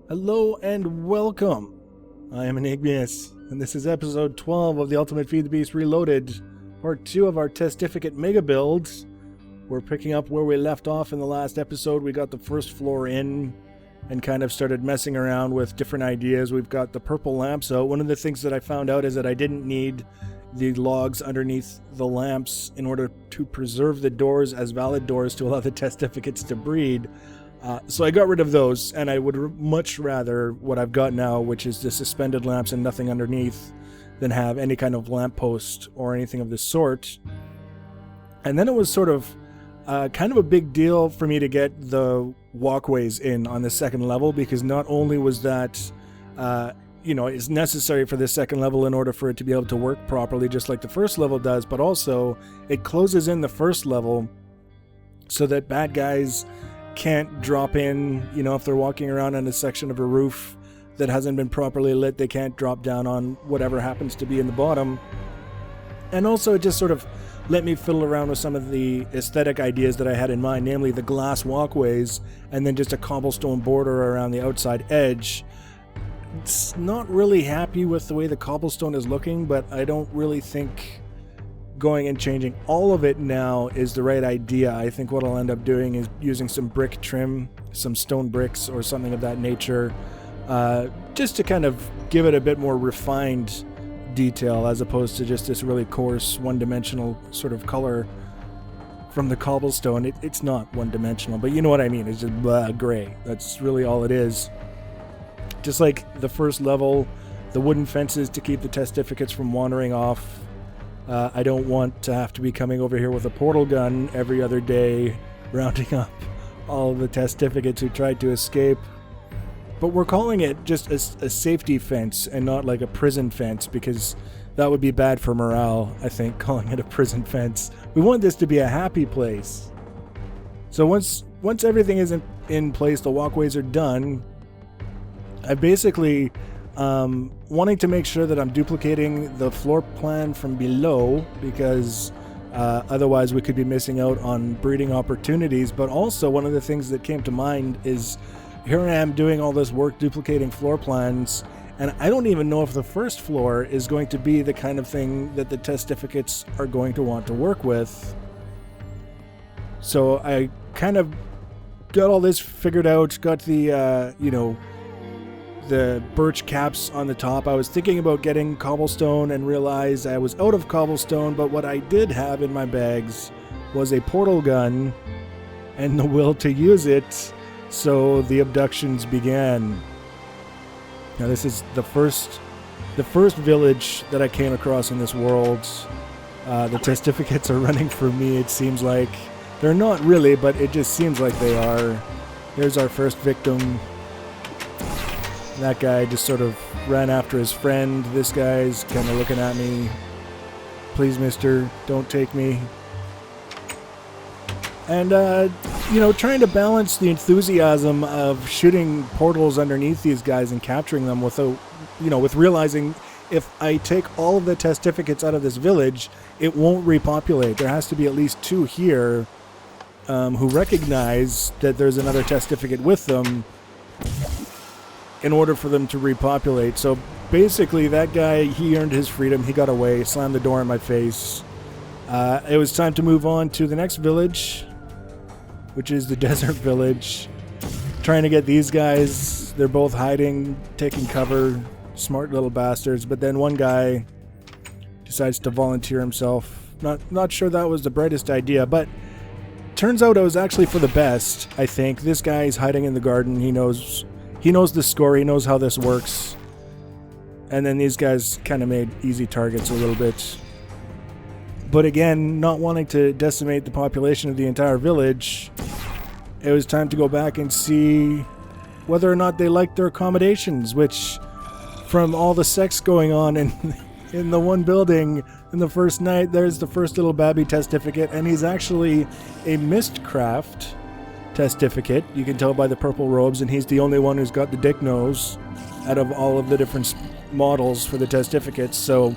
Hello and welcome. I am Enigmius, and this is episode 12 of the Ultimate Feed the Beast Reloaded, part 2 of our Testificate mega builds. We're picking up where we left off in the last episode. We got the first floor in and kind of started messing around with different ideas. We've got the purple lamps out. One of the things that I found out is that I didn't need the logs underneath the lamps in order to preserve the doors as valid doors to allow the Testificates to breed. So I got rid of those, and I would much rather what I've got now, which is the suspended lamps and nothing underneath, than have any kind of lamppost or anything of the sort. And then it was sort of kind of a big deal for me to get the walkways in on the second level, because not only was that, is necessary for the second level in order for it to be able to work properly, just like the first level does, but also it closes in the first level so that bad guys can't drop in, if they're walking around on a section of a roof that hasn't been properly lit, they can't drop down on whatever happens to be in the bottom. And also it just sort of let me fiddle around with some of the aesthetic ideas that I had in mind, namely the glass walkways and then just a cobblestone border around the outside edge. It's not really happy with the way the cobblestone is looking, but I don't really think going and changing all of it now is the right idea. I think what I'll end up doing is using some brick trim, some stone bricks or something of that nature, just to kind of give it a bit more refined detail as opposed to just this really coarse one-dimensional sort of color from the cobblestone. It's not one-dimensional, but you know what I mean. It's just gray. That's really all it is. Just like the first level, the wooden fences to keep the Testificates from wandering off. I don't want to have to be coming over here with a portal gun every other day, rounding up all the Testificates who tried to escape. But we're calling it just a safety fence and not like a prison fence, because that would be bad for morale, I think, calling it a prison fence. We want this to be a happy place. So once everything is in place, the walkways are done, I basically wanting to make sure that I'm duplicating the floor plan from below, because otherwise we could be missing out on breeding opportunities. But also one of the things that came to mind is here I am doing all this work duplicating floor plans, and I don't even know if the first floor is going to be the kind of thing that the Testificates are going to want to work with. So I kind of got all this figured out, got the the birch caps on the top. I was thinking about getting cobblestone and realized I was out of cobblestone, but what I did have in my bags was a portal gun and the will to use it, so the abductions began. Now this is the first village that I came across in this world. The Testificates are running for me, it seems like. They're not really, but it just seems like they are. Here's our first victim. That guy just sort of ran after his friend. This guy's kind of looking at me. Please, mister, don't take me. And, trying to balance the enthusiasm of shooting portals underneath these guys and capturing them with realizing if I take all of the Testificates out of this village, it won't repopulate. There has to be at least 2 here who recognize that there's another Testificate with them in order for them to repopulate. So basically that guy, he earned his freedom, he got away, slammed the door in my face. It was time to move on to the next village, which is the desert village. Trying to get these guys, they're both hiding, taking cover, smart little bastards, but then one guy decides to volunteer himself. Not sure that was the brightest idea, but turns out it was actually for the best, I think. This guy's hiding in the garden, he knows the score, he knows how this works. And then these guys kind of made easy targets a little bit. But again, not wanting to decimate the population of the entire village, it was time to go back and see whether or not they liked their accommodations, which, from all the sex going on in the one building in the first night, there's the first little babby Testificate, and he's actually a Mistcraft Testificate. You can tell by the purple robes, and he's the only one who's got the dick nose out of all of the different models for the Testificates. So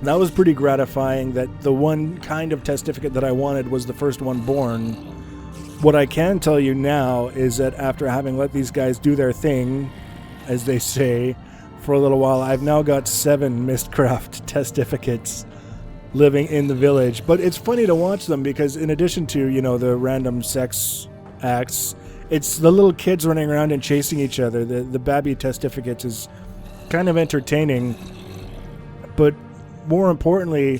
that was pretty gratifying that the one kind of Testificate that I wanted was the first one born. What I can tell you now is that after having let these guys do their thing, as they say, for a little while, I've now got 7 Mistcraft Testificates living in the village. But it's funny to watch them because in addition to, the random sex acts, it's the little kids running around and chasing each other. The Babby Testificates is kind of entertaining. But more importantly,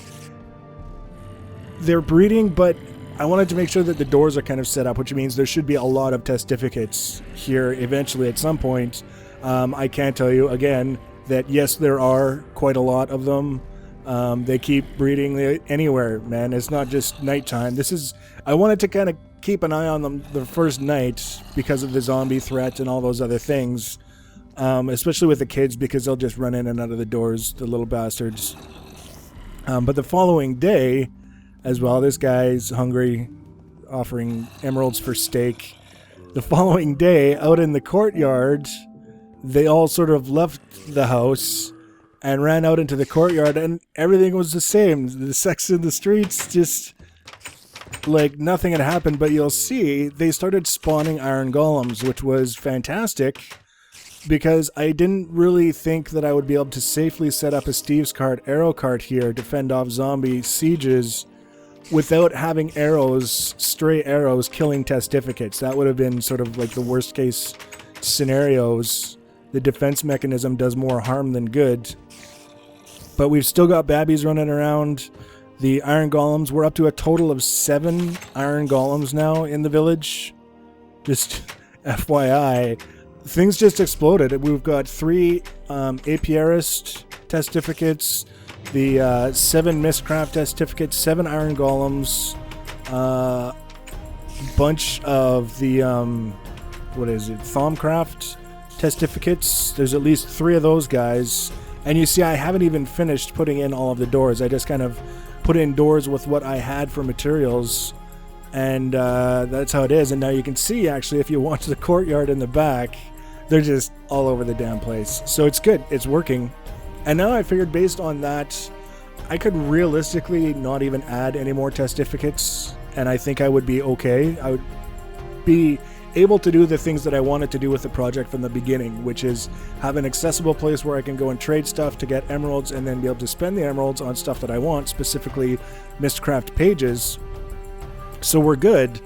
they're breeding, but I wanted to make sure that the doors are kind of set up, which means there should be a lot of Testificates here eventually at some point. I can tell you again that yes, there are quite a lot of them. They keep breeding anywhere, man. It's not just nighttime. I wanted to kind of keep an eye on them the first night because of the zombie threat and all those other things, especially with the kids because they'll just run in and out of the doors, the little bastards. But the following day as well, this guy's hungry, offering emeralds for steak. The following day, out in the courtyard, they all sort of left the house and ran out into the courtyard, and everything was the same. The sex in the streets, just like nothing had happened. But you'll see, they started spawning iron golems, which was fantastic because I didn't really think that I would be able to safely set up a Steve's Cart arrow cart here to fend off zombie sieges without having stray arrows killing Testificates. That would have been sort of like the worst case scenarios. The defense mechanism does more harm than good. But we've still got babbies running around. The iron golems, we're up to a total of 7 iron golems now in the village. Just FYI. Things just exploded. We've got 3 apiarist Testificates, the 7 Mistcraft Testificates, 7 iron golems, bunch of the Thaumcraft Testificates. There's at least 3 of those guys. And you see, I haven't even finished putting in all of the doors. I just kind of put in doors with what I had for materials, and that's how it is. And now you can see, actually, if you watch the courtyard in the back, they're just all over the damn place. So it's good. It's working. And now I figured based on that, I could realistically not even add any more Testificates, and I think I would be okay. I would be able to do the things that I wanted to do with the project from the beginning, which is have an accessible place where I can go and trade stuff to get emeralds and then be able to spend the emeralds on stuff that I want, specifically Mistcraft pages. So we're good.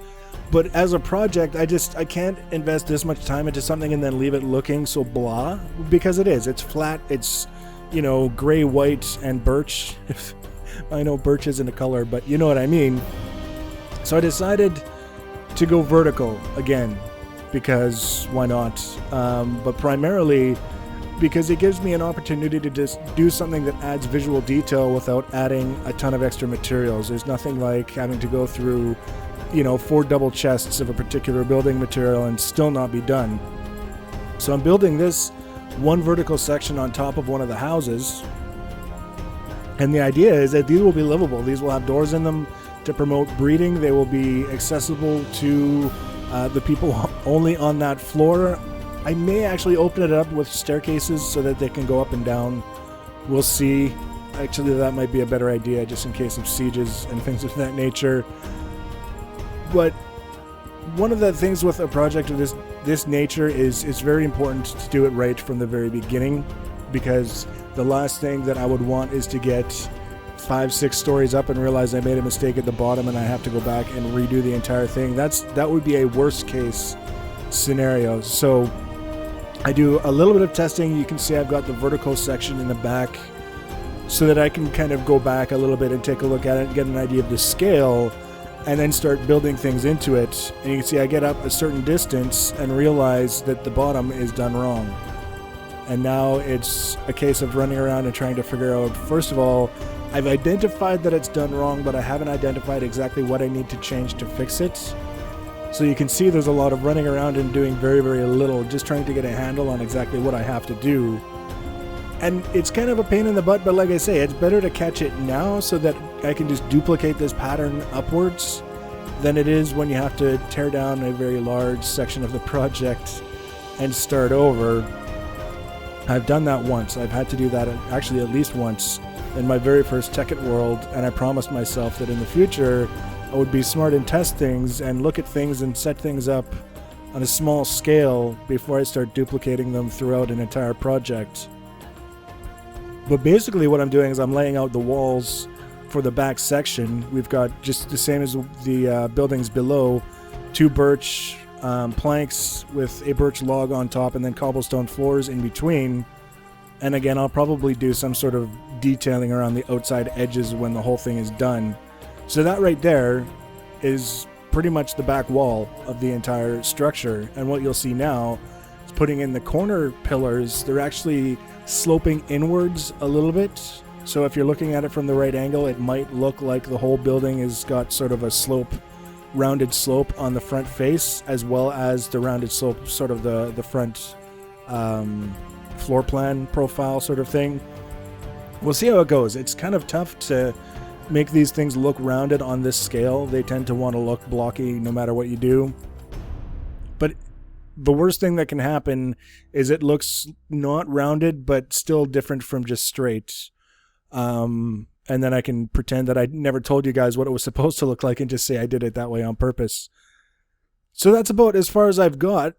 But as a project, I can't invest this much time into something and then leave it looking so blah, because it's flat, it's gray, white, and birch. I know birch isn't a color, but you know what I mean. So I decided to go vertical again, because why not? But primarily because it gives me an opportunity to just do something that adds visual detail without adding a ton of extra materials. There's nothing like having to go through, 4 double chests of a particular building material and still not be done. So I'm building this one vertical section on top of one of the houses, and the idea is that these will be livable. These will have doors in them to promote breeding. They will be accessible to the people only on that floor. I may actually open it up with staircases so that they can go up and down. We'll see. Actually, that might be a better idea just in case of sieges and things of that nature. But one of the things with a project of this nature is it's very important to do it right from the very beginning, because the last thing that I would want is to get 5-6 stories up and realize I made a mistake at the bottom and I have to go back and redo the entire thing. That would be a worst case scenario. So I do a little bit of testing. You can see I've got the vertical section in the back so that I can kind of go back a little bit and take a look at it and get an idea of the scale, and then start building things into it. And you can see I get up a certain distance and realize that the bottom is done wrong. And now it's a case of running around and trying to figure out, first of all, I've identified that it's done wrong, but I haven't identified exactly what I need to change to fix it. So you can see there's a lot of running around and doing very, very little, just trying to get a handle on exactly what I have to do. And it's kind of a pain in the butt, but like I say, it's better to catch it now so that I can just duplicate this pattern upwards than it is when you have to tear down a very large section of the project and start over. I've done that once. I've had to do that actually at least once in my very first Tech It world, and I promised myself that in the future I would be smart and test things and look at things and set things up on a small scale before I start duplicating them throughout an entire project. But basically what I'm doing is I'm laying out the walls for the back section. We've got just the same as the buildings below, 2 birch planks with a birch log on top and then cobblestone floors in between. And again, I'll probably do some sort of detailing around the outside edges when the whole thing is done. So that right there is pretty much the back wall of the entire structure. And what you'll see now is putting in the corner pillars. They're actually sloping inwards a little bit. So if you're looking at it from the right angle, it might look like the whole building has got sort of a rounded slope on the front face, as well as the rounded slope, sort of the front floor plan profile sort of thing. We'll see how it goes. It's kind of tough to make these things look rounded on this scale. They tend to want to look blocky no matter what you do. But the worst thing that can happen is it looks not rounded, but still different from just straight. And then I can pretend that I never told you guys what it was supposed to look like and just say I did it that way on purpose. So that's about as far as I've got.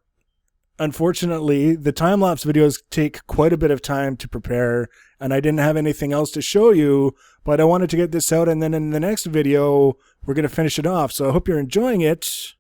Unfortunately, the time-lapse videos take quite a bit of time to prepare, and I didn't have anything else to show you, but I wanted to get this out, and then in the next video, we're going to finish it off. So I hope you're enjoying it.